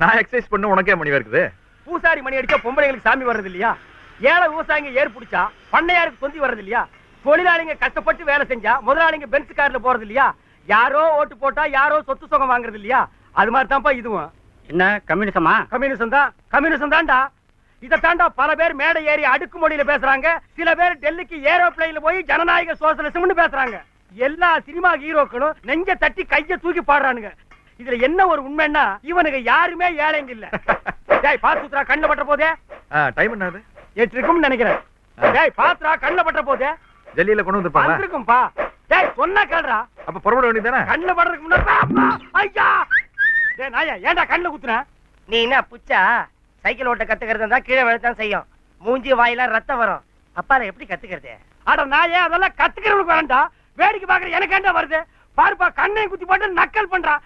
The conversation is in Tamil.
நான் எக்ஸசைஸ் பண்ண உனக்கே மணி வருது. பூசாரி மணி அடிச்சா பொம்பளைங்களுக்கு சாமி வர்றது இல்லையா? ஏழை விவசாயிங்க ஏர் பிடிச்சா பண்ணையாருக்கு தொந்தி வர்றது இல்லையா? தொழிலாளிங்க கஷ்டப்பட்டு வேலை செஞ்சா முதலாளிங்க பென்ஸ் கார்ல போறது இல்லையா? யாரோ ஓட்டு போட்டா யாரோ சொத்து சுகம் வாங்குறது இல்லையா? அது மாதிரி தான்ப்பா இதுவும். என்ன கம்யூனிசமா? கம்யூனிசம் தான், கம்யூனிசம் தான்டா. இதை தாண்டா பல பேர் மேடை ஏறி அடுக்கு மொழியில பேசுறாங்க. சில பேர் டெல்லிக்கு ஏரோப்ளைன்ல போய் ஜனநாயக சோசலிசம்னு பேசுறாங்க. எல்லா சினிமா ஹீரோக்களும் நெஞ்ச தட்டி கைய தூக்கி பாடுறானுங்க. இதுல என்ன ஒரு உண்மைன்னா இவனுக்கு யாருமே ஏழைங்க இல்ல. டேய் பாத்துறா கண்ணு பட்ட போதே. டைம் என்னது? 8 இருக்கும்னு நினைக்கிறேன். டேய் பாத்துறா கண்ணு பட்ட போதே. ஜல்லியில கொண்டு வந்திருப்பாங்க. வந்திருக்கும்பா. டேய் சொன்னா கேளுடா. அப்ப புறப்பட வேண்டியதானே? கண்ணு படுறதுக்கு முன்னாடி ஐயா. டேய் நாயா ஏன்டா கண்ணு குத்துற? நீ என்ன புச்சா? சைக்கிள் ஓட்ட கத்துக்கிறது இருந்தா கீழே விழத்தான் செய்யும். மூஞ்சி வாயில ரத்தம் வரும். அப்பால எப்படி கத்துக்கிறது? அட நாயே அதெல்லாம் கத்துக்கிறவனுக்கு வேண்டாம். வேடிக்கை பாக்குற எனக்கு ஏன்டா வருது? பாருப்பா கண்ணையும் குத்தி போட்டு நக்கல் பண்றான்.